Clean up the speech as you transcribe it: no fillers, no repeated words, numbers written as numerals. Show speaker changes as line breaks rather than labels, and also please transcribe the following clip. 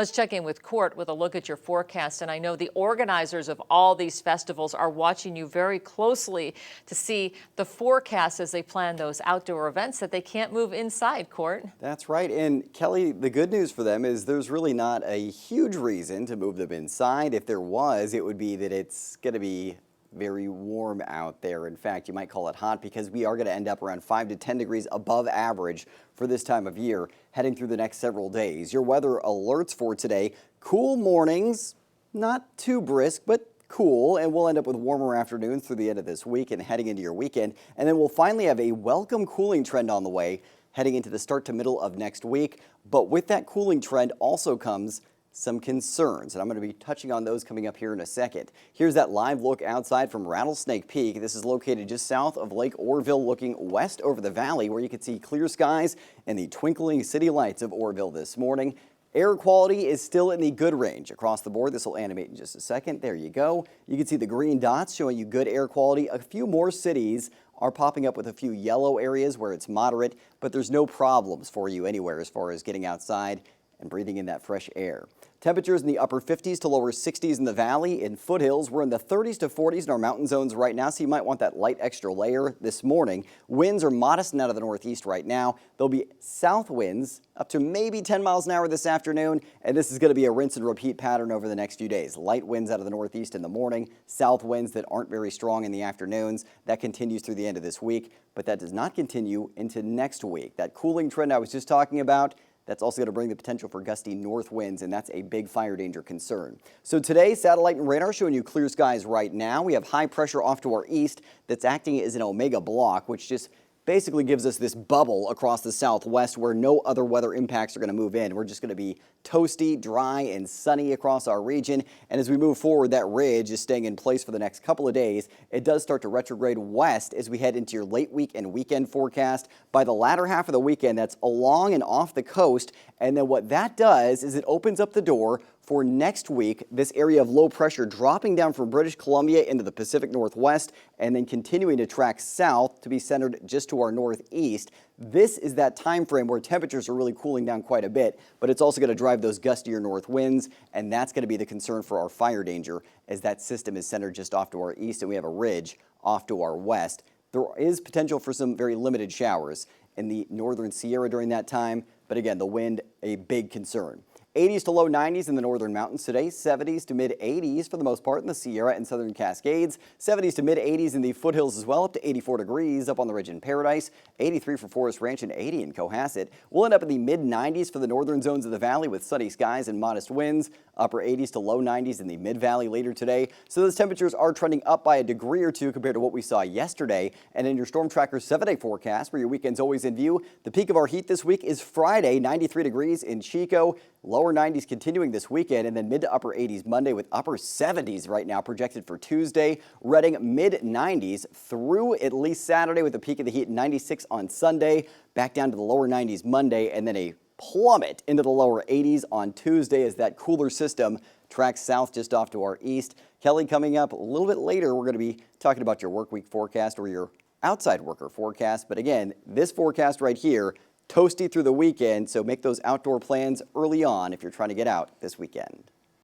Let's check in with Court with a look at your forecast. And I know the organizers of all these festivals are watching you very closely to see the forecast as they plan those outdoor events that they can't move inside, Court.
That's right. And Kelly, the good news for them is there's really not a huge reason to move them inside. If there was, it would be that it's going to be very warm out there. In fact, you might call it hot because we are going to end up around 5 to 10 degrees above average for this time of year heading through the next several days. Your weather alerts for today: cool mornings, not too brisk, but cool, and we'll end up with warmer afternoons through the end of this week and heading into your weekend. And then we'll finally have a welcome cooling trend on the way heading into the start to middle of next week. But with that cooling trend also comes some concerns, and I'm going to be touching on those coming up here in a second. Here's that live look outside from Rattlesnake Peak. This is located just south of Lake Oroville, looking west over the valley, where you can see clear skies and the twinkling city lights of Oroville this morning. Air quality is still in the good range across the board. This will animate in just a second. There you go. You can see the green dots showing you good air quality. A few more cities are popping up with a few yellow areas where it's moderate, but there's no problems for you anywhere as far as getting outside and breathing in that fresh air. Temperatures in the upper 50s to lower 60s in the valley. In foothills, we're in the 30s to 40s in our mountain zones right now, so you might want that light extra layer this morning. Winds are modest and out of the northeast right now. There'll be south winds up to maybe 10 miles an hour this afternoon, and this is going to be a rinse and repeat pattern over the next few days. Light winds out of the northeast in the morning, south winds that aren't very strong in the afternoons. That continues through the end of this week, but that does not continue into next week. That cooling trend I was just talking about, that's also going to bring the potential for gusty north winds, and that's a big fire danger concern. So today, satellite and radar showing you clear skies right now. We have high pressure off to our east that's acting as an omega block, which just basically gives us this bubble across the southwest where no other weather impacts are going to move in. We're just going to be toasty, dry, and sunny across our region. And as we move forward, that ridge is staying in place for the next couple of days. It does start to retrograde west as we head into your late week and weekend forecast. By the latter half of the weekend, that's along and off the coast. And then what that does is it opens up the door for next week, this area of low pressure dropping down from British Columbia into the Pacific Northwest and then continuing to track south to be centered just to our northeast. This is that time frame where temperatures are really cooling down quite a bit, but it's also going to drive those gustier north winds, and that's going to be the concern for our fire danger as that system is centered just off to our east and we have a ridge off to our west. There is potential for some very limited showers in the northern Sierra during that time, but again, the wind, a big concern. 80s to low 90s in the northern mountains today, 70s to mid 80s for the most part in the Sierra and southern Cascades, 70s to mid 80s in the foothills as well, up to 84 degrees up on the ridge in Paradise, 83 for Forest Ranch and 80 in Cohasset. We'll end up in the mid 90s for the northern zones of the valley with sunny skies and modest winds, upper 80s to low 90s in the mid valley later today. So those temperatures are trending up by a degree or two compared to what we saw yesterday. And in your Storm Tracker 7-day forecast, where your weekend's always in view, the peak of our heat this week is Friday, 93 degrees in Chico. Lower 90s continuing this weekend, and then mid to upper 80s Monday with upper 70s right now projected for Tuesday. Reading mid 90s through at least Saturday with a peak of the heat 96 on Sunday. Back down to the lower 90s Monday, and then a plummet into the lower 80s on Tuesday as that cooler system tracks south just off to our east. Kelly, coming up a little bit later, we're going to be talking about your work week forecast or your outside worker forecast. But again, this forecast right here, toasty through the weekend, so make those outdoor plans early on if you're trying to get out this weekend.